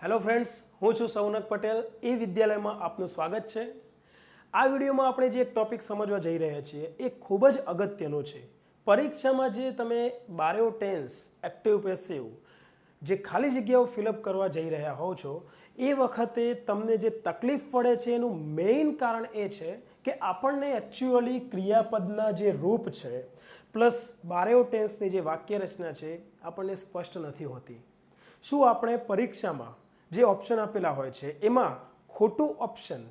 Hello friends, હું છું સૌનક પટેલ. એ વિદ્યાલયમાં આપનું સ્વાગત છે. આ વિડીયોમાં આપણે જે એક ટોપિક સમજવા જઈ રહ્યા છીએ એ ખૂબ જ અગત્યનો છે. પરીક્ષામાં જે તમે બાયો ટેન્સ, એક્ટિવ પેસિવ જે ખાલી જગ્યાઓ ફિલઅપ કરવા જઈ રહ્યા હોવ છો એ વખતે તમને જે તકલીફ પડે છે એનું મેઇન કારણ એ છે કે આપણને એકચ્યુઅલી ક્રિયાપદના જે રૂપ છે પ્લસ બાયો ટેન્સની જે વાક્ય રચના છે આપણને સ્પષ્ટ નથી હોતી. શું આપણે પરીક્ષામાં જે ઓપ્શન આપેલા હોય છે એમાં ખોટું ઓપ્શન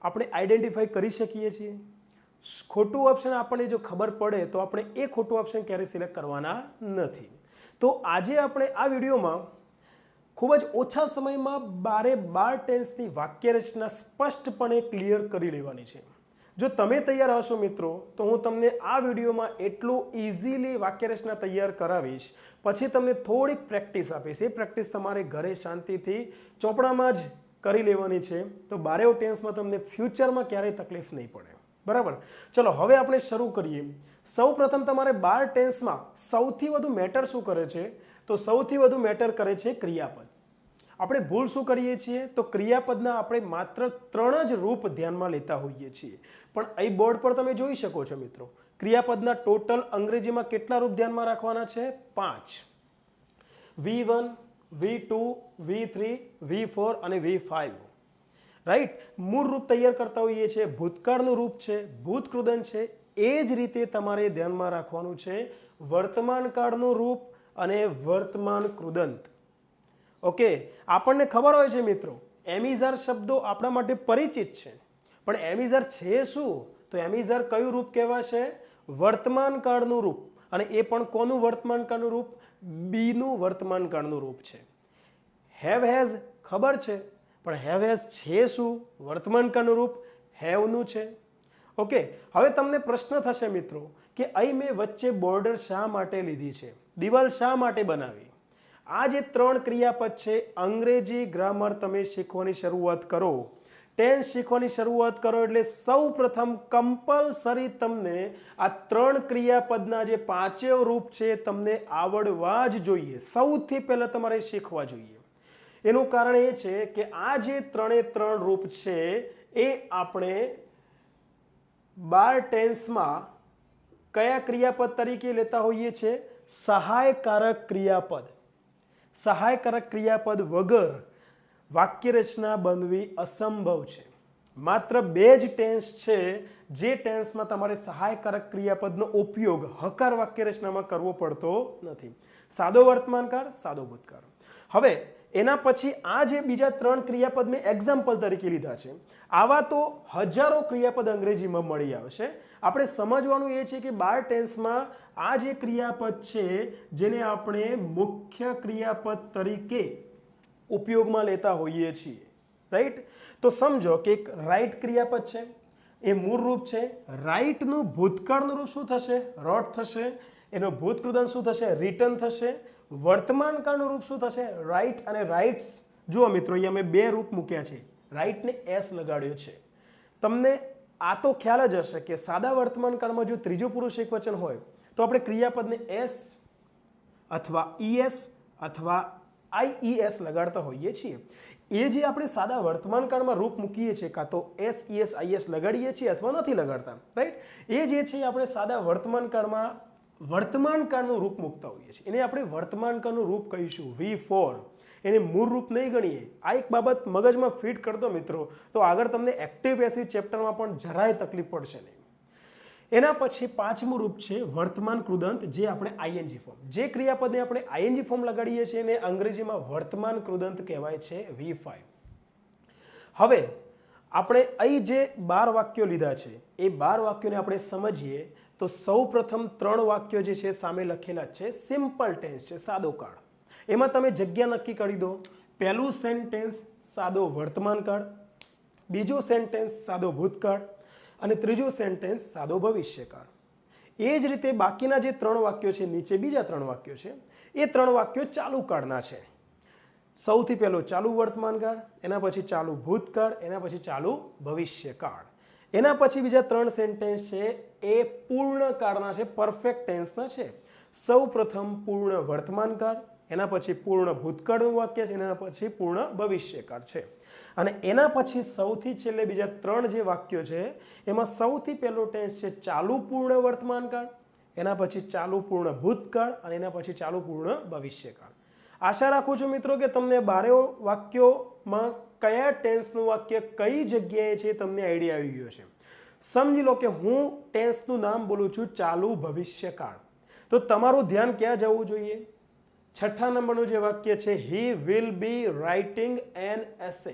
આપણે આઈડેન્ટિફાઈ કરી શકીએ છીએ? ખોટું ઓપ્શન આપણને જો ખબર પડે તો આપણે એ ખોટું ઓપ્શન ક્યારેય સિલેક્ટ કરવાના નથી. તો આજે આપણે આ વિડીયોમાં ખૂબ જ ઓછા સમયમાં 12 ટેન્સની વાક્ય રચના સ્પષ્ટપણે ક્લિયર કરી લેવાની છે. જો તમે તૈયાર હશો મિત્રો તો હું તમને આ વિડીયોમાં એટલું ઇઝીલી વાક્ય રચના તૈયાર કરાવીશ, પછી તમને થોડીક પ્રેક્ટિસ આપીશ. એ પ્રેક્ટિસ તમારે ઘરે શાંતિથી ચોપડામાં જ કરી લેવાની છે. તો 12 ટેન્સમાં તમને ફ્યુચરમાં ક્યારેય તકલીફ નહીં પડે. બરાબર, ચલો હવે આપણે શરૂ કરીએ. સૌ પ્રથમ તમારે 12 ટેન્સમાં સૌથી વધુ મેટર શું કરે છે? તો સૌથી વધુ મેટર કરે છે ક્રિયાપદ. આપણે ભૂલ શું કરીએ છીએ? તો ક્રિયાપદના આપણે માત્ર 3 જ રૂપ ધ્યાનમાં લેતા હોઈએ છીએ. પણ અહીં બોર્ડ પર તમે જોઈ શકો છો મિત્રો, ક્રિયાપદના ટોટલ અંગ્રેજીમાં કેટલા રૂપ ધ્યાનમાં રાખવાના છે? 5. V1, V2, V3, V4 અને V5. રાઈટ, મૂળ રૂપ તૈયાર કરતા હોઈએ છીએ. ભૂતકાળનું રૂપ છે, ભૂતકૃદન છે. એ જ રીતે તમારે ધ્યાનમાં રાખવાનું છે વર્તમાન કાળનું રૂપ અને વર્તમાન કૃદંત. ઓકે, આપણને ખબર હોય છે મિત્રો, એમિઝાર શબ્દો આપણા માટે પરિચિત છે. પણ એમિઝાર છે શું? તો એમિઝાર કયું રૂપ કહેવાશે? વર્તમાન કાળનું રૂપ. અને એ પણ કોનું વર્તમાન કાળનું રૂપ? બીનું વર્તમાન કાળનું રૂપ છે. હેવ હેઝ ખબર છે, પણ હેવ હેઝ છે શું? વર્તમાન કાળનું રૂપ હેવનું છે. ઓકે, હવે તમને પ્રશ્ન થશે મિત્રો કે અહીં મેં વચ્ચે બોર્ડર શા માટે લીધી છે? દિવાલ શા માટે બનાવી? આ જે 3 ક્રિયાપદ છે, અંગ્રેજી ગ્રામર તમે શીખવાની શરૂઆત કરો, ટેન્સ શીખવાની શરૂઆત કરો એટલે સૌ પ્રથમ કમ્પલસરી તમને આ 3 ક્રિયાપદના જે 5 રૂપ છે તમને આવડવા જ જોઈએ. સૌથી પહેલા તમારે શીખવા જોઈએ. એનું કારણ એ છે કે આ જે 3 રૂપ છે એ આપણે 12 ટેન્સમાં કયા ક્રિયાપદ તરીકે લેતા હોઈએ છીએ? સહાયકારક ક્રિયાપદ. સહાયકારક ક્રિયાપદ વગર વાક્ય રચના બનવી અસંભવ છે. માત્ર 2 જ ટેન્સ છે જે ટેન્સમાં તમારે સહાયકારક ક્રિયાપદનો ઉપયોગ હકાર વાક્ય રચનામાં કરવો પડતો નથી. સાદો વર્તમાનકાળ, સાદો ભૂતકાળ. હવે એના પછી આ જે બીજા 3 ક્રિયાપદ મેં એક્ઝામ્પલ તરીકે લીધા છે, આવા તો હજારો ક્રિયાપદ અંગ્રેજીમાં મળી આવશે. આપણે સમજવાનું એ છે કે 12 ટેન્સમાં આ જે ક્રિયાપદ છે જેને આપણે મુખ્ય ક્રિયાપદ તરીકે ઉપયોગમાં લેતા હોઈએ છીએ. રાઈટ, તો સમજો કે એક રાઈટ ક્રિયાપદ છે, એ મૂળ રૂપ છે. રાઈટનું ભૂતકાળનું રૂપ શું થશે? રોટ થશે. એનો ભૂતકૃદન શું થશે? રિટર્ન થશે. વર્તમાન કાળનું રૂપ શું થશે? રાઈટ અને રાઇટ્સ. જુઓ મિત્રો, અહીંયા મેં 2 રૂપ મૂક્યા છે, રાઈટને એસ લગાડ્યો છે. તમને આ તો ખ્યાલ જ હશે કે સાદા વર્તમાન કાળમાં જો ત્રીજો પુરુષ એકવચન હોય તો આપણે ક્રિયાપદને એસ અથવા ઈએસ અથવા આઈઈએસ લગાડતા હોઈએ છીએ. એ જે આપણે સાદા વર્તમાન કાળમાં રૂપ મૂકીએ છીએ, કાં તો એસ ઈએસ આઈએસ લગાડીએ છીએ અથવા નથી લગાડતા. રાઈટ, એ જે છે આપણે સાદા વર્તમાન કાળમાં વર્તમાન કાળનું રૂપ મૂકતા હોઈએ છીએ. એને આપણે વર્તમાન કાળનું રૂપ કહીશું V4. એને મૂળ રૂપ નહીં ગણીએ. આ એક બાબત મગજમાં ફિટ કરતો મિત્રો, તો આગળ તમને એક્ટિવ પેસિવ ચેપ્ટરમાં પણ જરાય તકલીફ પડશે નહીં. એના પછી 5મું રૂપ છે વર્તમાન કૃદંત, જે આપણે આઈએનજી ફોર્મ. જે ક્રિયાપદને આપણે આઈએનજી ફોર્મ લગાડીએ છીએ એને અંગ્રેજીમાં વર્તમાન કૃદંત કહેવાય છે, V5. હવે આપણે અહીં જે 12 વાક્યો લીધા છે એ 12 વાક્યોને આપણે સમજીએ તો સૌ પ્રથમ 3 વાક્યો જે છે સામે લખેલા છે, સિમ્પલ ટેન્સ છે, સાદો કાળ. એમાં તમે જગ્યા નક્કી કરી દો. પહેલું સેન્ટેન્સ સાદો વર્તમાન કાળ, બીજો સેન્ટેન્સ સાદો ભૂતકાળ અને ત્રીજો સેન્ટેન્સ સાદો ભવિષ્યકાળ. એ જ રીતે બાકીના જે 3 વાક્યો છે, નીચે બીજા 3 વાક્યો છે, એ 3 વાક્યો ચાલુ કાળના છે. સૌથી પહેલો ચાલુ વર્તમાન કાળ, એના પછી ચાલુ ભૂતકાળ, એના પછી ચાલુ ભવિષ્યકાળ. એના પછી બીજા 3 સેન્ટેન્સ છે એ પૂર્ણ કાળના છે, પરફેક્ટ ટેન્સના છે. સૌ પ્રથમ પૂર્ણ વર્તમાનકાળ, એના પછી પૂર્ણ ભૂતકાળનું વાક્ય છે, એના પછી પૂર્ણ ભવિષ્યકાળ છે. અને એના પછી સૌથી છેલ્લે બીજા 3 જે વાક્યો છે એમાં સૌથી પહેલો ટેન્સ છે ચાલુ પૂર્ણ વર્તમાનકાળ, એના પછી ચાલુ પૂર્ણ ભૂતકાળ અને એના પછી ચાલુ પૂર્ણ ભવિષ્યકાળ. આશા રાખું છું મિત્રો કે તમને 12 વાક્યોમાં કયા ટેન્સનું વાક્ય કઈ જગ્યાએ છે તમને આઈડિયા આવી ગયો છે. સમજી લો કે હું ટેન્સનું નામ બોલું છું ચાલુ ભવિષ્યકાળ, તો તમારું ધ્યાન ક્યાં જવું જોઈએ? 6થા નંબરનું જે વાક્ય છે he will be writing an essay,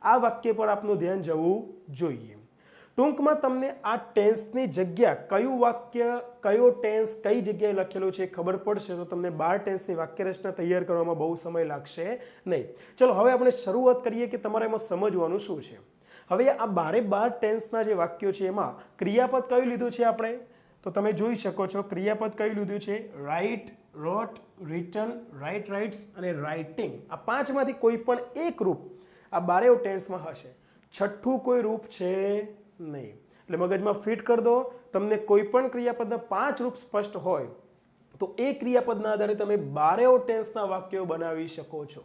આ વાક્ય પર આપનું ધ્યાન જવું જોઈએ. ટૂંકમાં તમને આ ટેન્સની જગ્યા, કયું વાક્ય કયો ટેન્સ કઈ જગ્યાએ લખેલો છે ખબર પડશે તો તમને 12 ટેન્સની વાક્યરચના તૈયાર કરવામાં બહુ સમય લાગશે નહીં. ચલો હવે આપણે શરૂઆત કરીએ કે તમારે એમાં સમજવાનું શું છે. હવે આ 12 ટેન્સના જે વાક્યો છે એમાં ક્રિયાપદ કયું લીધું છે આપણે? તો તમે જોઈ શકો છો ક્રિયાપદ કયું લીધું છે? રાઇટ, રોટ, રિટન, રાઇટ, રાઇટ્સ અને રાઇટિંગ. આ 5માંથી કોઈ પણ એક રૂપ આ 12 ટેન્સમાં હશે. 6થું કોઈ રૂપ છે નહીં. એટલે મગજમાં ફિટ કરી દો. તમને કોઈ પણ ક્રિયાપદના 5 રૂપ સ્પષ્ટ હોય તો એ ક્રિયાપદના આધારે તમે 12 ટેન્સના વાક્યો બનાવી શકો છો.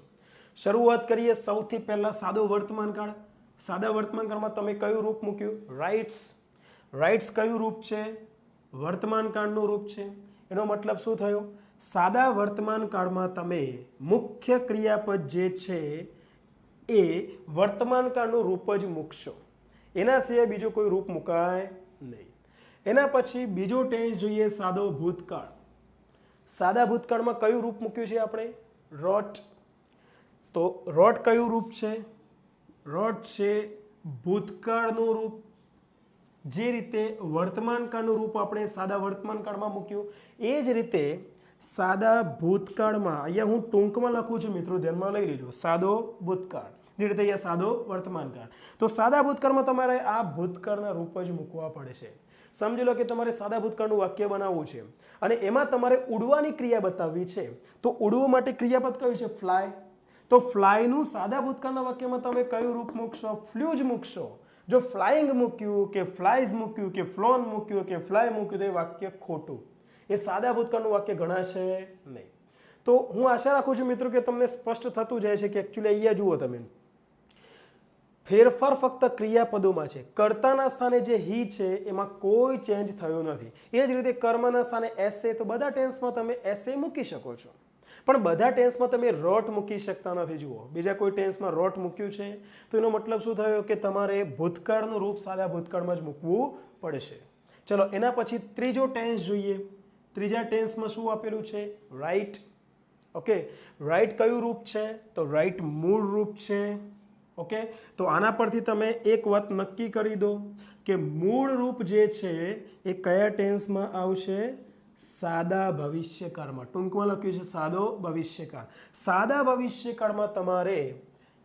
શરૂઆત કરીએ સૌથી પહેલા સાદો વર્તમાનકાળ. સાદા વર્તમાનકાળમાં તમે કયું રૂપ મૂક્યું? રાઇટ્સ. રાઇટ્સ કયું રૂપ છે? વર્તમાનકાળનું રૂપ છે. એનો મતલબ શું થયો? સાદા વર્તમાનકાળમાં તમે મુખ્ય ક્રિયાપદ જે છે એ વર્તમાનકાળનું રૂપ જ મૂકશો, એના સિવાય બીજો કોઈ રૂપ મુકાય નહીં. એના પછી બીજો ટેન્સ જોઈએ સાદો ભૂતકાળ. સાદા ભૂતકાળમાં કયું રૂપ મૂક્યું છે આપણે? રોટ. તો રોટ કયું રૂપ છે? રોટ છે ભૂતકાળનું રૂપ. જે રીતે વર્તમાનકાળનું રૂપ આપણે સાદા વર્તમાનકાળમાં મૂક્યું એ જ રીતે સાદા ભૂતકાળમાં, અહીંયા હું ટૂંકમાં લખું છું મિત્રો, ધ્યાનમાં લઈ લેજો, સાદો ભૂતકાળ. જે રીતે અહીંયા સાદો વર્તમાનકાળ. તો સાદા ભૂતકાળમાં તમારે આ ભૂતકાળના રૂપ જ મૂકવા પડે છે. સમજી લો કે તમારે સાદા ભૂતકાળનું વાક્ય બનાવવું છે અને એમાં તમારે ઉડવાની ક્રિયા બતાવવી છે. તો ઉડવા માટે ક્રિયાપદ કયું છે? ફ્લાય. તો ફ્લાયનું સાદા ભૂતકાળના વાક્યમાં તમે કયું રૂપ મૂકશો? ફ્લ્યુ જ મૂકશો. જો ફ્લાઇંગ મૂક્યું કે ફ્લાઇઝ મૂક્યું કે ફ્લોન મૂક્યું કે ફ્લાય મૂક્યું તો એ વાક્ય ખોટું. એ સાદા ભૂતકાળનું વાક્ય ગણાશે નહીં. તો હું આશા રાખું છું મિત્રો કે તમને સ્પષ્ટ થતું જાય છે કે એકચ્યુઅલી અહીંયા જુઓ તમે, ફેરફાર ફક્ત ક્રિયાપદોમાં છે. કર્તાના સ્થાને જે હી છે એમાં કોઈ ચેન્જ થયો નથી. એ જ રીતે કર્મના સ્થાને એસે, તો બધા ટેન્સમાં તમે એસે મૂકી શકો છો, પણ બધા ટેન્સમાં તમે રોટ મૂકી શકતા નથી. જુઓ, બીજા કોઈ ટેન્સમાં રોટ મૂક્યું છે તો એનો મતલબ શું થયો કે તમારે ભૂતકાળનું રૂપ સાદા ભૂતકાળમાં જ મૂકવું પડશે. ચલો એના પછી ત્રીજો ટેન્સ જોઈએ. ત્રીજા ટેન્સમાં શું આપેલું છે? રાઇટ. ઓકે, રાઇટ કયું રૂપ છે? તો રાઇટ મૂળ રૂપ છે. ઓકે, તો આના પરથી તમે એક વાત નક્કી કરી દો કે મૂળ રૂપ જે છે એ કયા ટેન્સમાં આવશે? સાદા ભવિષ્યકાળમાં. ટૂંકમાં લખ્યું છે સાદો ભવિષ્યકાળ. સાદા ભવિષ્યકાળમાં તમારે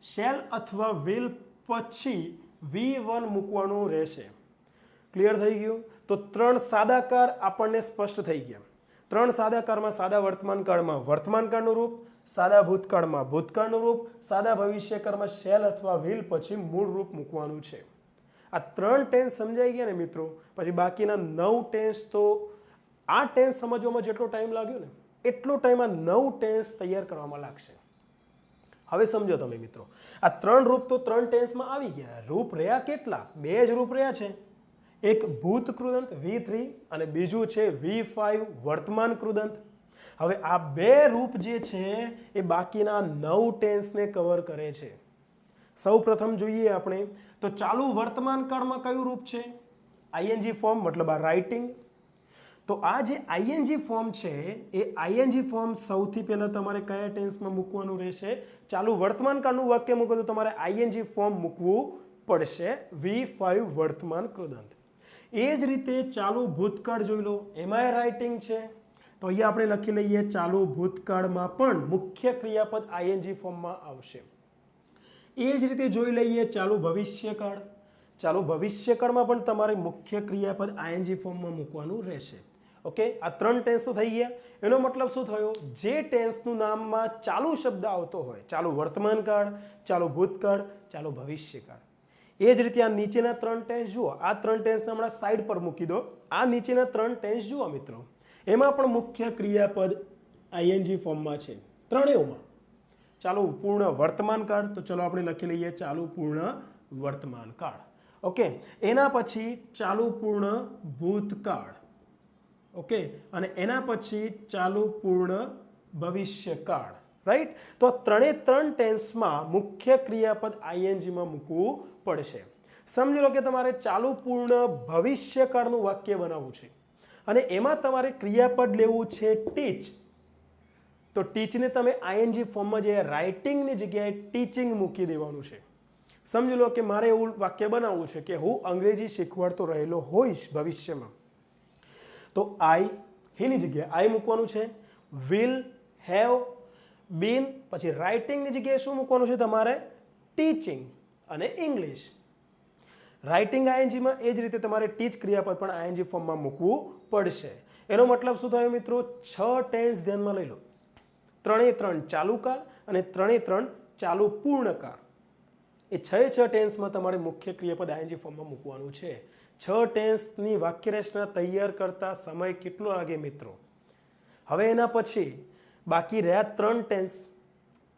શેલ અથવા વિલ પછી V1 મૂકવાનું રહેશે. ક્લિયર થઈ ગયું? તો 3 સાદાકાર આપણને સ્પષ્ટ થઈ ગયા. 3 સાદાકારમાં સાદા વર્તમાનકાળમાં વર્તમાનકાળનું રૂપ, સાદા ભૂતકાળમાં ભૂતકાળનું રૂપ, સાદા ભવિષ્યકાળમાં શેલ અથવા વિલ પછી મૂળ રૂપ મૂકવાનું છે. આ 3 ટેન્સ સમજાઈ ગયા ને મિત્રો? પછી બાકીના 9 ટેન્સ, તો આ ટેન્સ સમજવામાં જેટલો ટાઈમ લાગ્યો ને એટલો ટાઈમ આ 9 ટેન્સ તૈયાર કરવામાં લાગશે. હવે સમજો તમે મિત્રો, આ 3 રૂપ તો 3 ટેન્સમાં આવી ગયા. રૂપ રહ્યા કેટલા? 2 જ રૂપ રહ્યા છે. એક ભૂત કૃદંત V3 અને બીજું છે V5 વર્તમાન કૃદંત. હવે આ 2 રૂપ જે છે એ બાકીના 9 ટેન્સને કવર કરે છે. સૌ પ્રથમ જોઈએ આપણે તો ચાલુ વર્તમાન કાળમાં કયું રૂપ છે? ING ફોર્મ, મતલબ આ રાઇટિંગ. તો આ જે ING ફોર્મ છે એ ING ફોર્મ સૌથી પહેલા તમારે કયા ટેન્સમાં મૂકવાનું રહેશે? ચાલુ વર્તમાન કાળનું વાક્ય મૂકો તો તમારે ING ફોર્મ મૂકવું પડશે, V5 વર્તમાન કૃદંત. એ જ રીતે ચાલુ ભૂતકાળ જોઈ લો, એમાંય રાઇટિંગ છે. તો અહીંયા આપણે લખી લઈએ ચાલુ ભૂતકાળમાં પણ મુખ્ય ક્રિયાપદ ING ફોર્મમાં આવશે. એ જ રીતે જોઈ લઈએ ચાલુ ભવિષ્યકાળ. ચાલુ ભવિષ્યકાળમાં પણ તમારે મુખ્ય ક્રિયાપદ ING ફોર્મમાં મૂકવાનું રહેશે. ઓકે, આ 3 ટેન્સ તો થઈ ગયા. એનો મતલબ શું થયો? જે ટેન્સનું નામમાં ચાલુ શબ્દ આવતો હોય, ચાલુ વર્તમાનકાળ, ચાલુ ભૂતકાળ, ચાલુ ભવિષ્યકાળ, એ જ રીતે આ નીચેના 3 ટેન્સ જુઓ, આ 3 ટેન્સને હમણાં સાઈડ પર મૂકી દો. આ નીચેના 3 ટેન્સ જુઓ મિત્રો, એમાં પણ મુખ્ય ક્રિયાપદ આઈએનજી ફોર્મમાં છે ત્રણેયમાં. ચાલુ પૂર્ણ વર્તમાન કાળ, તો ચલો આપણે લખી લઈએ ચાલુ પૂર્ણ વર્તમાન કાળ. ઓકે, એના પછી ચાલુ પૂર્ણ ભૂતકાળ. ઓકે, અને એના પછી ચાલુ પૂર્ણ ભવિષ્યકાળ. રાઈટ? તો ત્રણે 3 ટેન્સમાં મુખ્ય ક્રિયાપદ આઈએનજીમાં મૂકવું પડશે. સમજી લો કે તમારે ચાલુ પૂર્ણ ભવિષ્યકાળનું વાક્ય બનાવવું છે અને એમાં તમારે ક્રિયાપદ લેવું છે ટીચ. તો ટીચને તમે આઈએનજી ફોર્મમાં જે રાઇટિંગની જગ્યાએ ટીચિંગ મૂકી દેવાનું છે. સમજી લો કે મારે એવું વાક્ય બનાવવું છે કે હું અંગ્રેજી શીખવાડતો રહેલો હોઈશ ભવિષ્યમાં, તો આઈ, હીની જગ્યાએ આઈ મૂકવાનું છે, વિલ, હેવ, બીન, પછી રાઇટિંગની જગ્યાએ શું મૂકવાનું છે તમારે? ટીચિંગ અને ઇંગ્લિશ. રાઇટિંગ આઈએનજીમાં એ જ રીતે તમારે ટીચ ક્રિયાપદ પણ આઈએનજી ફોર્મમાં મૂકવું પડશે. એનો મતલબ શું થયો મિત્રો? 6 ટેન્સ ધ્યાનમાં લઈ લો. 3 ચાલુ કાળ અને 3 ચાલુ પૂર્ણકાળ. એ 6 ટેન્સમાં તમારે મુખ્ય ક્રિયાપદ આઈએનજી ફોર્મમાં મૂકવાનું છે. 6 ટેન્સની વાક્યરચના તૈયાર કરતા સમય કેટલો લાગે મિત્રો? હવે એના પછી બાકી રહ્યા 3 ટેન્સ: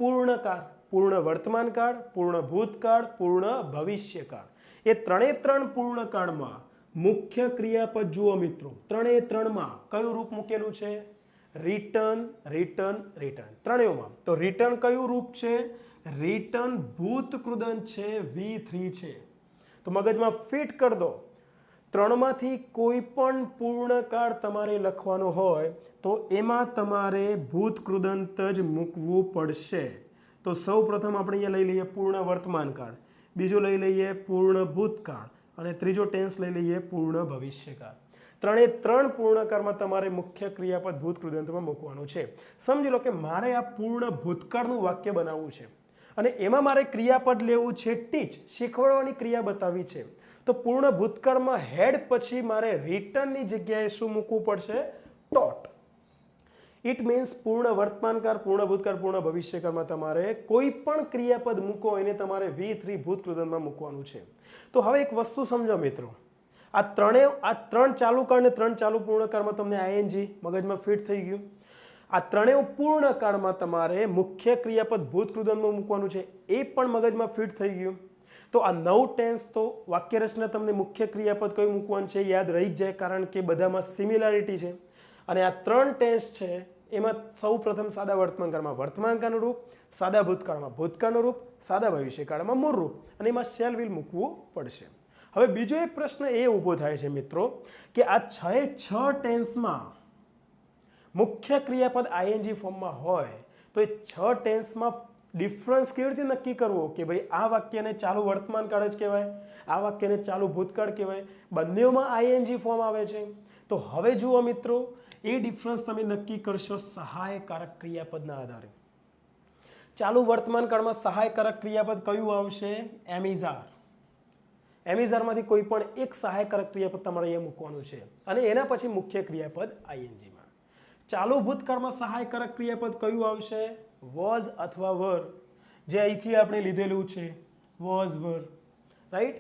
પૂર્ણકાળ, પૂર્ણ વર્તમાન કાળ, પૂર્ણ ભૂતકાળ, પૂર્ણ ભવિષ્યકાળ. એ 3 પૂર્ણકાળમાં મુખ્ય ક્રિયાપદ જુઓ મિત્રો, 3માં કયું રૂપ મૂકેલું છે? Return, return, return. ત્રણેયમાં તો રિટર્ન કયું રૂપ છે? રિટર્ન ભૂતકૃદંત છે, V3 છે. તો મગજમાં ફિટ કરી દો. 3માંથી કોઈ પણ પૂર્ણકાળ તમારે લખવાનો હોય તો એમાં તમારે ભૂતકૃદંત જ મૂકવું પડશે. તો સૌ પ્રથમ આપણે અહીંયા લઈ લઈએ પૂર્ણ વર્તમાન કાળ, બીજો લઈ લઈએ પૂર્ણ ભૂતકાળ અને ત્રીજો ટેન્સ લઈ લઈએ પૂર્ણ ભવિષ્યકાળ. 3 પૂર્ણકાળમાં તમારે મુખ્ય ક્રિયાપદ ભૂતકૃદંતમાં મૂકવાનું છે. સમજી લો કે મારે આ પૂર્ણ ભૂતકાળનું વાક્ય બનાવવું છે અને એમાં મારે ક્રિયાપદ લેવું છે ટીચ, શીખવાડવાની ક્રિયા બતાવી છે. તો પૂર્ણ ભૂતકાળમાં હેડ પછી મારે રિટર્નની જગ્યાએ શું મૂકવું પડશે? ટોટ. ઇટ મીન્સ પૂર્ણ વર્તમાનકાળ, પૂર્ણ ભૂતકાળ, પૂર્ણ ભવિષ્યકાળમાં તમારે કોઈ પણ ક્રિયાપદ મૂકો એને તમારે V3 ભૂતકૃદંતમાં મૂકવાનું છે. તો હવે એક વસ્તુ સમજો મિત્રો, આ 3 ચાલુ કાળ અને 3 ચાલુ પૂર્ણકાળમાં તમને આઈએનજી મગજમાં ફિટ થઈ ગયું. આ 3 પૂર્ણકાળમાં તમારે મુખ્ય ક્રિયાપદ ભૂતકૃદંતમાં મૂકવાનું છે, એ પણ મગજમાં ફિટ થઈ ગયું. તો આ 9 ટેન્સ તો વાક્યરચના તમને મુખ્ય ક્રિયાપદ કયું મૂકવાનું છે યાદ રહી જ જાય, કારણ કે બધામાં સિમિલારિટી છે. અને આ 3 ટેન્સ છે એમાં સૌ પ્રથમ સાદા વર્તમાનકાળમાં વર્તમાનકાળનું રૂપ, સાદા ભૂતકાળમાં ભૂતકાળનું રૂપ, સાદા ભવિષ્યકાળમાં મૂળ રૂપ, અને એમાં શેલ વિલ મૂકવું પડશે. હવે બીજો એક પ્રશ્ન એ ઊભો થાય છે મિત્રો કે આ 6 ટેન્સમાં મુખ્ય ક્રિયાપદ આઈએનજી ફોર્મમાં હોય તો એ 6 ટેન્સમાં ડિફરન્સ કેવી રીતે નક્કી કરવો કે ભાઈ આ વાક્યને ચાલુ વર્તમાન કાળ જ કહેવાય, આ વાક્યને ચાલુ ભૂતકાળ કહેવાય? બંનેમાં આઈએનજી ફોર્મ આવે છે. તો હવે જુઓ મિત્રો, એ ડિફરન્સ તમે નક્કી કરશો સહાયકારક ક્રિયાપદના આધારે. ચાલુ વર્તમાન કાળમાં સહાયકારક ક્રિયાપદ કયું આવશે? એમિઝાર. એમિઝારમાંથી કોઈ પણ એક સહાયકારક ક્રિયાપદ તમારે અહીંયા મૂકવાનું છે અને એના પછી મુખ્ય ક્રિયાપદ આઈએનજીમાં. ચાલુ ભૂતકાળમાં સહાયકારક ક્રિયાપદ કયું આવશે? વોઝ અથવા વર, જે અહીંથી આપણે લીધેલું છે, વોઝ વર. રાઈટ?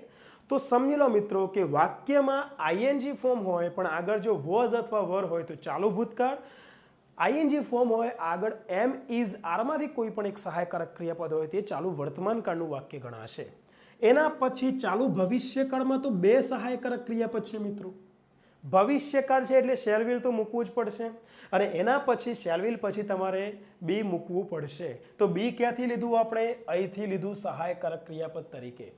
તો સમજી લો મિત્રો કે વાક્યમાં આઈએનજી ફોર્મ હોય પણ આગળ જો વોઝ અથવા વર હોય તો ચાલુ ભૂતકાળ, આઈએનજી ફોર્મ હોય આગળ એમ, ઇઝ, આરમાંથી કોઈ પણ એક સહાયકારક ક્રિયાપદ હોય તે ચાલુ વર્તમાન કાળનું વાક્ય ગણાશે. એના પછી ચાલુ ભવિષ્યકાળમાં તો 2 સહાયકારક ક્રિયાપદ છે મિત્રો. ભવિષ્યકાળ છે એટલે શેલ વિલ તો મૂકવું જ પડશે અને એના પછી શેલ વિલ પછી તમારે બી મૂકવું પડશે. તો બી ક્યાંથી લીધું આપણે? અહીંથી લીધું સહાયકારક ક્રિયાપદ તરીકે.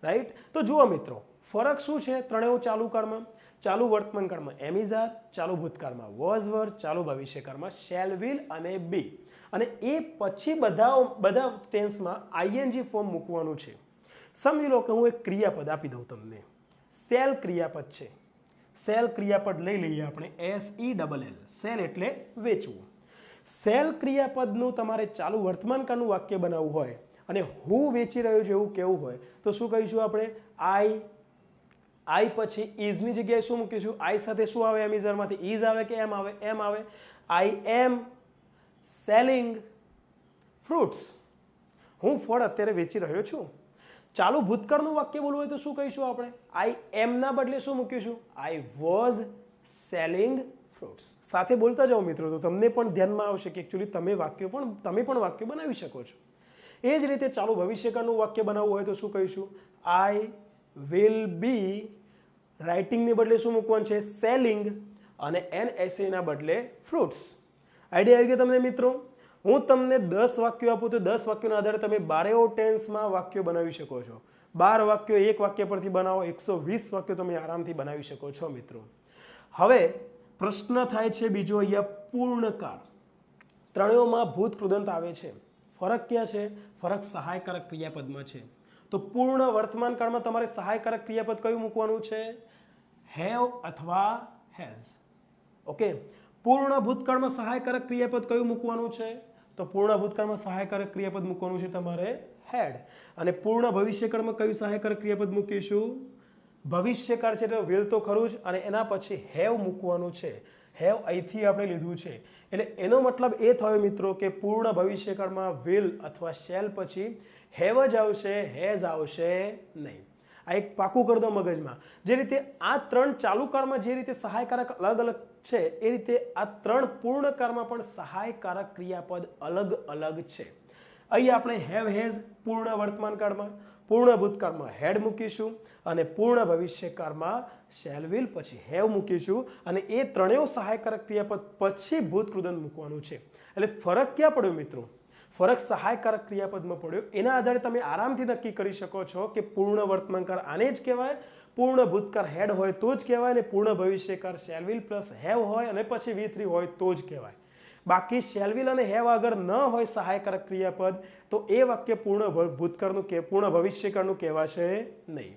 રાઈટ? તો જુઓ મિત્રો, ફરક શું છે ત્રણેય ચાલુ કાળમાં? ચાલુ વર્તમાન કાળમાં એમિઝાર, ચાલુ ભૂતકાળમાં વોઝ વર, ચાલુ ભવિષ્યકાળમાં શેલ વિલ અને બી. અને એ પછી બધા ટેન્સમાં આઈએનજી ફોર્મ મૂકવાનું છે. સમજી લો કે હું એક ક્રિયાપદ આપી દઉં તમને, સેલ ક્રિયાપદ છે. સેલ ક્રિયાપદ લઈ લઈએ આપણે, SELL. સેલ એટલે વેચવું. સેલ ક્રિયાપદનું તમારે ચાલુ વર્તમાન કાળનું વાક્ય બનાવવું હોય અને હું વેચી રહ્યો છું એવું કેવું હોય તો શું કહીશું આપણે? આઈ પછી ઇઝની જગ્યાએ શું મૂકીશું? આઈ સાથે શું આવે? એમિઝારમાંથી ઇઝ આવે કે એમ આવે? એમ આવે. આઈ એમ સેલિંગ ફ્રૂટ્સ. હું ફળ અત્યારે વેચી રહ્યો છું. ચાલુ ભૂતકાળનું વાક્ય બોલવું હોય તો શું કહીશું આપણે? આઈ એમ ના બદલે શું મૂકીશું? I was selling fruits. સાથે બોલતા જાઓ મિત્રો, તો તમને પણ ધ્યાનમાં આવશે કે એકચ્યુઅલી તમે પણ વાક્ય બનાવી શકો છો. એ જ રીતે ચાલુ ભવિષ્યકાળનું વાક્ય બનાવવું હોય તો શું કહીશું? આઈ વિલ બી, રાઇટિંગની બદલે શું મૂકવાનું છે? સેલિંગ, અને NSA ના બદલે ફ્રૂટ્સ. આઈડિયા આવી ગયો તમને મિત્રો? હું તમને 10 વાક્યો આપું તો 10 વાક્યોના આધારે તમે 12 ટેન્સમાં વાક્યો બનાવી શકો છો. 12 વાક્યો એક વાક્ય પરથી બનાવો, 120 વાક્યો તમે આરામથી બનાવી શકો છો મિત્રો. હવે પ્રશ્ન થાય છે બીજો અહીંયા, પૂર્ણકાળ. ત્રણેયમાં ભૂત કૃદંત આવે છે. ફરક ક્યાં છે? ફરક સહાયકારક ક્રિયાપદમાં છે. તો પૂર્ણ વર્તમાન કાળમાં તમારે સહાયકારક ક્રિયાપદ કયું મૂકવાનું છે? હેવ અથવા હેઝ. ઓકે. પૂર્ણ ભૂતકાળમાં સહાયકારક ક્રિયાપદ કયું મૂકવાનું છે? તો પૂર્ણ ભૂતકાળમાં સહાયકારક ક્રિયાપદ મૂકવાનું છે તમારે હેડ. અને પૂર્ણ ભવિષ્યકાળમાં કયું સહાયકારક ક્રિયાપદ મૂકીશું? ભવિષ્યકાળ છે એટલે વિલ તો ખરું જ, અને એના પછી હેવ મૂકવાનું છે. હેવ અહીંથી આપણે લીધું છે. એટલે એનો મતલબ એ થયો મિત્રો કે પૂર્ણ ભવિષ્યકાળમાં વિલ અથવા શેલ પછી હેવ જ આવશે, હેઝ આવશે નહીં. આ એક પાકું કરી દો મગજમાં. જે રીતે આ ત્રણ ચાલુ કાળમાં જે રીતે સહાયકારક અલગ અલગ છે, એ રીતે આ ત્રણ પૂર્ણ કાળમાં પણ સહાયકારક ક્રિયાપદ અલગ અલગ છે. અહીં આપણે હેવ હેઝ પૂર્ણ વર્તમાન કાળમાં, પૂર્ણ ભૂતકાળમાં હેડ મૂકીશું, અને પૂર્ણ ભવિષ્યકાળમાં શેલ વિલ પછી હેવ મૂકીશું, અને એ ત્રણેય સહાયકારક ક્રિયાપદ પછી ભૂત કૃદંત મૂકવાનું છે. એટલે ફરક ક્યાં પડ્યો મિત્રો? ફરક સહાયકારક ક્રિયાપદમાં પડ્યો. એના આધારે તમે આરામથી નક્કી કરી શકો છો કે પૂર્ણ વર્તમાનકાળ આને જ કહેવાય, પૂર્ણ ભૂતકાળ હેડ હોય તો જ કહેવાય, અને પૂર્ણ ભવિષ્યકાળ શેલ વિલ પ્લસ હેવ હોય અને પછી V3 હોય તો જ કહેવાય. બાકી શેલ વિલ અને હેવ આગળ ન હોય સહાયકારક ક્રિયાપદ તો એ વાક્ય પૂર્ણ ભૂતકાળનું કે પૂર્ણ ભવિષ્યકાળનું કહેવાશે નહીં.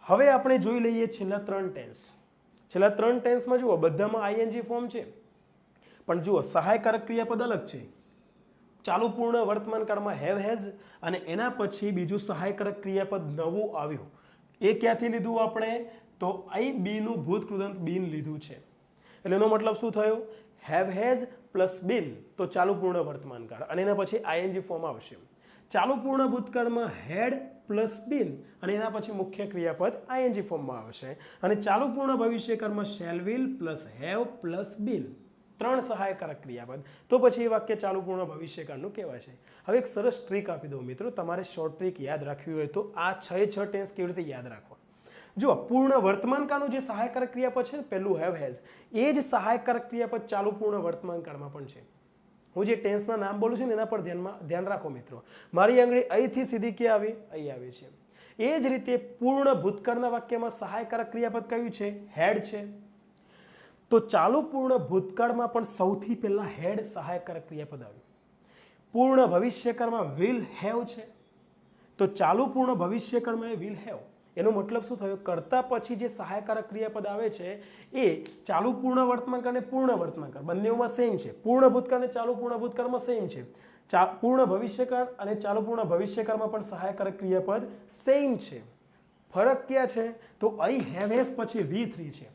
હવે આપણે જોઈ લઈએ છેલ્લા 3 ટેન્સ. છેલ્લા 3 ટેન્સમાં જુઓ બધામાં ING ફોર્મ છે, પણ જુઓ સહાયકારક ક્રિયાપદ અલગ છે. ચાલુ પૂર્ણ વર્તમાન કાળમાં હેવ હેઝ, અને એના પછી બીજું સહાયકારક ક્રિયાપદ નવું આવ્યું. એ ક્યાંથી લીધું આપણે? તો અહીં બીનું ભૂત કૃદંત બીન લીધું છે. એટલે એનો મતલબ શું થયો? હેવ હેઝ પ્લસ બીન, તો ચાલુ પૂર્ણ વર્તમાન કાળ, અને એના પછી ING ફોર્મ આવશે. ચાલુ પૂર્ણ ભૂતકાળમાં હેડ પ્લસ બીન, અને એના પછી મુખ્ય ક્રિયાપદ ING ફોર્મમાં આવશે. અને ચાલુ પૂર્ણ ભવિષ્યકાળમાં shall will plus have plus been, 3 સહાયકારક ક્રિયાપદ. તો પછી એ વાક્ય ચાલુ પૂર્ણ ભવિષ્યકાળનું કહેવાશે. હવે એક સરસ ટ્રીક આપી દઉં મિત્રો, તમારે શોર્ટ ટ્રીક યાદ રાખવી હોય તો આ 6 ટેન્સ કેવી રીતે યાદ રાખવા? જો પૂર્ણ વર્તમાન કાળનું જે સહાયકારક ક્રિયાપદ છે પહેલું હેવ હેઝ, એ જ સહાયકારક ક્રિયાપદ ચાલુ પૂર્ણ વર્તમાન કાળમાં પણ છે. હું જે ટેન્સના નામ બોલું છું ને એના પર ધ્યાન રાખો મિત્રો. મારી આંગળી અહીંથી સીધી ક્યાં આવી? અહીં આવી છે. એ જ રીતે પૂર્ણ ભૂતકાળના વાક્યમાં સહાયકારક ક્રિયાપદ કયું છે? હેડ છે. તો ચાલુ પૂર્ણ ભૂતકાળમાં પણ સૌથી પહેલા હેડ સહાયકારક ક્રિયાપદ આવ્યું. પૂર્ણ ભવિષ્યકાળમાં વિલ હેવ છે. તો ચાલુ પૂર્ણ ભવિષ્યકાળમાં વિલ હેવ. એનો મતલબ શું થયો? કરતા પછી જે સહાયકારક ક્રિયાપદ આવે છે એ ચાલુ પૂર્ણ વર્તમાનકાળ અને પૂર્ણ વર્તમાનકાળ બંનેમાં સેમ છે. પૂર્ણ ભૂતકાળ અને ચાલુ પૂર્ણ ભૂતકાળમાં સેમ છે. પૂર્ણ ભવિષ્યકાળ અને ચાલુ પૂર્ણ ભવિષ્યકાળમાં પણ સહાયકારક ક્રિયાપદ સેમ છે. ફરક ક્યાં છે? તો અહીં હેવ હેઝ પછી V3 છે,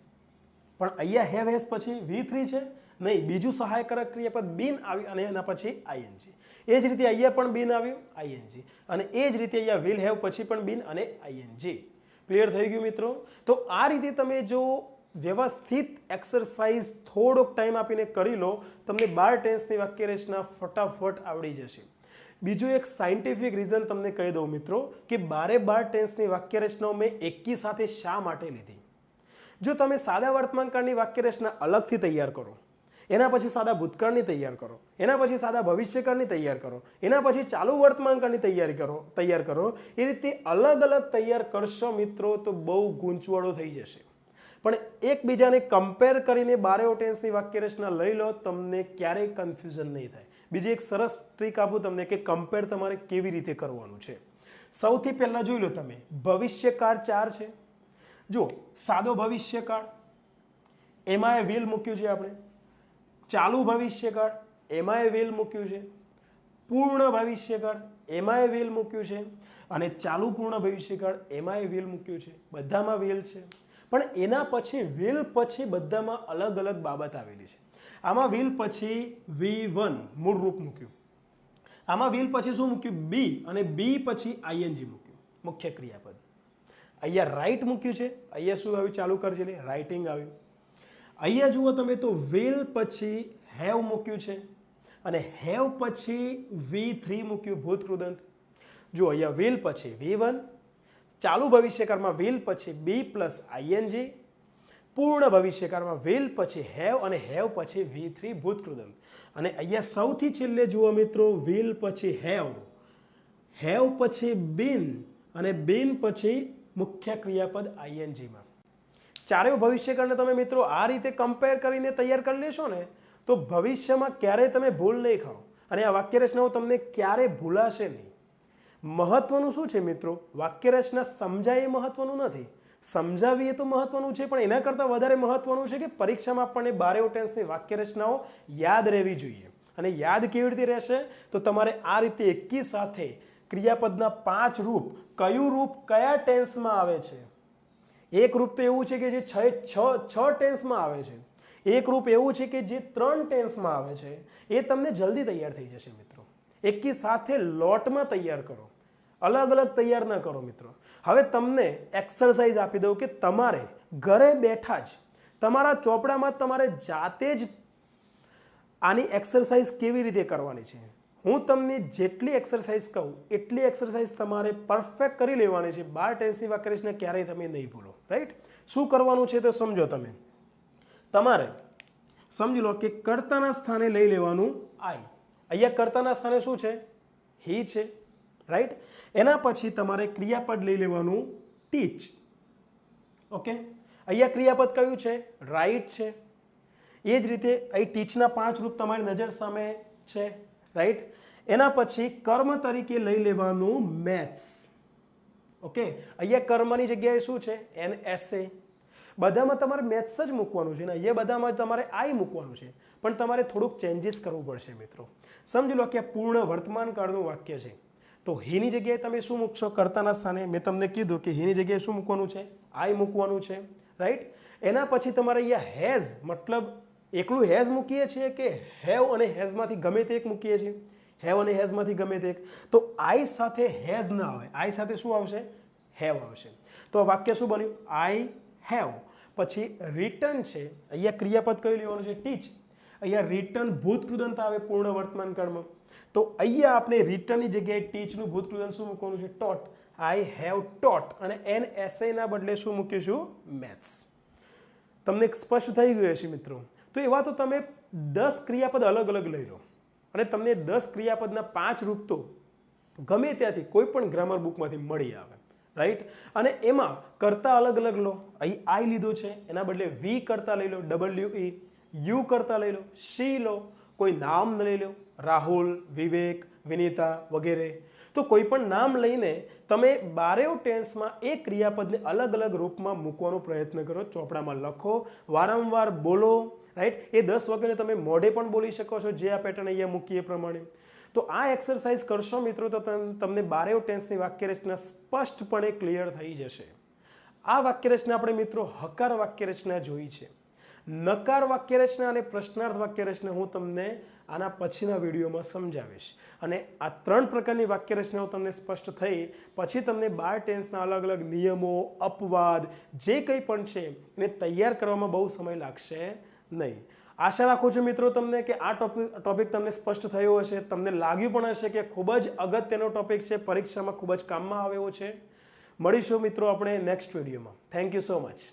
પણ અહીંયા હેવ હેઝ પછી V3 છે નહીં. બીજું સહાયકારક ક્રિયાપદ બીન આવ્યું અને એના પછી ING. એ જ રીતે અહીંયા પણ બીન આવ્યું, ING, અને એ જ રીતે અહીંયા વિલ હેવ પછી પણ બીન અને ING. ક્લિયર થઈ ગયું મિત્રો? તો આ રીતે તમે જો વ્યવસ્થિત એક્સરસાઇઝ થોડોક ટાઈમ આપીને કરી લો, તમને 12 ટેન્સની વાક્ય રચના ફટાફટ આવડી જશે. બીજું એક સાયન્ટિફિક રીઝન તમને કહી દઉં મિત્રો કે 12 ટેન્સની વાક્ય રચનાઓ મેં એકી સાથે શા માટે લીધી. જો તમે સાદા વર્તમાનકાળની વાક્ય રચના અલગથી તૈયાર કરો, એના પછી સાદા ભૂતકાળની તૈયાર કરો, એના પછી સાદા ભવિષ્યકાળની તૈયાર કરો, એના પછી ચાલુ વર્તમાનકાળની તૈયાર કરો, એ રીતે અલગ અલગ તૈયાર કરશો મિત્રો તો બહુ ગૂંચવાડો થઈ જશે. પણ એકબીજાને કમ્પેર કરીને 12 ટેન્સની વાક્ય રચના લઈ લો, તમને ક્યારેય કન્ફ્યુઝન નહીં થાય. બીજી એક સરસ ટ્રીક આપું તમને કે કમ્પેર તમારે કેવી રીતે કરવાનું છે. સૌથી પહેલા જોઈ લો તમે, ભવિષ્યકાળ 4 છે. જો સાદો ભવિષ્યકાળ એમાં વિલ મૂક્યું છે આપણે, ચાલુ ભવિષ્યકાળ એમાં વિલ મૂક્યું છે, પૂર્ણ ભવિષ્યકાળ એમાં વિલ મૂક્યું છે, અને ચાલુ પૂર્ણ ભવિષ્યકાળ એમાં વિલ મૂક્યું છે. બધામાં વિલ છે, પણ એના પછી વિલ પછી બધામાં અલગ અલગ બાબત આવેલી છે. આમાં વિલ પછી V1 મૂળ રૂપ મૂક્યું, આમાં વિલ પછી શું મૂક્યું? બી, અને બી પછી ING મૂક્યું. મુખ્ય ક્રિયાપદ. અહીંયા રાઇટ મૂક્યું છે, અહીંયા શું આવ્યું? ચાલુ કરજે, રાઇટિંગ આવ્યું. અહીંયા જુઓ તમે તો વિલ પછી હેવ મૂક્યું છે અને હેવ પછી V3 મૂક્યું, ભૂતકૃદંત. જો અહીંયા વિલ પછી V1, ચાલુ ભવિષ્યકાળમાં વિલ પછી B પ્લસ ING, પૂર્ણ ભવિષ્યકાળમાં વિલ પછી હેવ અને હેવ પછી V3 ભૂતકૃદંત. અને અહીંયા સૌથી છેલ્લે જુઓ મિત્રો, વિલ પછી હેવ, હેવ પછી બીન અને બીન પછી મુખ્ય ક્રિયાપદ ING. ચારેય ભવિષ્યકાળને તમે મિત્રો આ રીતે કમ્પેર કરીને તૈયાર કરી લેશો ને તો ભવિષ્યમાં ક્યારેય તમે ભૂલ નહીં ખાઓ અને આ વાક્યરચનાઓ તમને ક્યારેય ભૂલાશે નહીં. મહત્વનું શું છે મિત્રો? વાક્યરચના સમજાય એ મહત્વનું નથી, સમજાવી એ તો મહત્વનું છે, પણ એના કરતાં વધારે મહત્વનું છે કે પરીક્ષામાં આપણને બારેઓ ટેન્સની વાક્યરચનાઓ યાદ રહેવી જોઈએ. અને યાદ કેવી રીતે રહેશે? તો તમારે આ રીતે એકી સાથે ક્રિયાપદના 5 રૂપ, કયું રૂપ કયા ટેન્સમાં આવે છે. એક રૂપ તો એવું છે કે જે છ ટેન્સમાં આવે છે, એક રૂપ એવું છે કે જે 3 ટેન્સમાં આવે છે. એ તમને જલ્દી તૈયાર થઈ જશે મિત્રો. એકી સાથે લોટમાં તૈયાર કરો, અલગ અલગ તૈયાર ન કરો મિત્રો. હવે તમને એક્સરસાઇઝ આપી દઉં કે તમારે ઘરે બેઠા જ તમારા ચોપડામાં તમારે જાતે જ આની એક્સરસાઇઝ કેવી રીતે કરવાની છે. હું તમને જેટલી એક્સરસાઇઝ કહું એટલી એક્સરસાઇઝ તમારે પરફેક્ટ કરી લેવાની છે. 12 ટેન્સની વાક્યરચના ક્યારેય તમે નહીં ભૂલો. રાઈટ? શું કરવાનું છે તો સમજો તમે. તમારે સમજી લો કે કર્તાના સ્થાને લઈ લેવાનું આઈ. અહીંયા કર્તાના સ્થાને શું છે? હી છે. રાઈટ? એના પછી તમારે ક્રિયાપદ લઈ લેવાનું ટીચ. ઓકે, અહીંયા ક્રિયાપદ કયું છે? રાઇટ છે. એ જ રીતે અહીં ટીચના 5 રૂપ તમારી નજર સામે છે. રાઈટ? એના પછી કર્મ તરીકે લઈ લેવાનું મેથ્સ. ઓકે, અહીંયા કર્મની જગ્યાએ શું છે? NSA. બધામાં તમારે મેથ્સ જ મૂકવાનું છે ને અહીંયા બધામાં તમારે આઈ મૂકવાનું છે, પણ તમારે થોડુંક ચેન્જીસ કરવું પડશે મિત્રો. સમજી લો કે આ પૂર્ણ વર્તમાન કાળનું વાક્ય છે તો હીની જગ્યાએ તમે શું મૂકશો? કર્તાના સ્થાને મેં તમને કીધું કે હીની જગ્યાએ શું મૂકવાનું છે? આઈ મૂકવાનું છે. રાઈટ? એના પછી તમારે અહીંયા હેઝ, મતલબ એકલું હેઝ મૂકીએ છીએ કે હેવ અને હેઝમાંથી ગમે તે એક મૂકીએ છીએ? હેવ અને હેઝમાંથી ગમે તે એક. તો આઈ સાથે હેઝ ના આવે, આઈ સાથે શું આવશે? હેવ આવશે. તો આ વાક્ય શું બન્યું? I have. પછી રિટર્ન છે, અહીંયા ક્રિયાપદ કયું લેવાનું છે? ટીચ. અહીંયા રિટર્ન ભૂતકૃદંત આવે પૂર્ણ વર્તમાન કાળમાં. તો અહીંયા આપણે રિટર્નની જગ્યાએ ટીચનું ભૂતકૃદંત શું મૂકવાનું છે? ટોટ. I have taught. અને NSA ના બદલે શું મૂકીશું? મેથ્સ. તમને સ્પષ્ટ થઈ ગયું હશે મિત્રો. તો એવા તો તમે 10 ક્રિયાપદ અલગ અલગ લઈ લો અને તમને 10 ક્રિયાપદના 5 રૂપ તો ગમે ત્યાંથી કોઈ પણ ગ્રામર બુકમાંથી મળી આવે. રાઈટ? અને એમાં કરતા અલગ અલગ લો. અહીં આઈ લીધો છે, એના બદલે વી કરતા લઈ લો, WE. યુ કરતા લઈ લો, શી લો, કોઈ નામ લઈ લો, રાહુલ, વિવેક, વિનીતા વગેરે. તો કોઈ પણ નામ લઈને તમે બારેઓ ટેન્સમાં એ ક્રિયાપદને અલગ અલગ રૂપમાં મૂકવાનો પ્રયત્ન કરો. ચોપડામાં લખો, વારંવાર બોલો. રાઈટ? એ 10 વગેરે તમે મોઢે પણ બોલી શકો છો, જે આ પેટર્ન અહીંયા મૂકીએ પ્રમાણે. તો આ એક્સરસાઇઝ કરશો મિત્રો તો તમને બારેઓ ટેન્સની વાક્યરચના સ્પષ્ટપણે ક્લિયર થઈ જશે. આ વાક્યરચના આપણે મિત્રો હકાર વાક્યરચના જોઈ છે. નકાર વાક્યરચના અને પ્રશ્નાર્થ વાક્યરચના હું તમને આના પછીના વિડીયોમાં સમજાવીશ. અને આ 3 પ્રકારની વાક્યરચનાઓ તમને સ્પષ્ટ થઈ પછી તમને 12 ટેન્સના અલગ અલગ નિયમો, અપવાદ જે કંઈ પણ છે એને તૈયાર કરવામાં બહુ સમય લાગશે નહીં. આશા રાખું છું મિત્રો તમને કે આ ટોપિક તમને સ્પષ્ટ થયો હશે, તમને લાગ્યું પણ હશે કે ખૂબ જ અગત્યનો ટોપિક છે, પરીક્ષામાં ખૂબ જ કામમાં આવે એવો છે. મળીશું મિત્રો આપણે નેક્સ્ટ વિડીયોમાં. Thank you so much.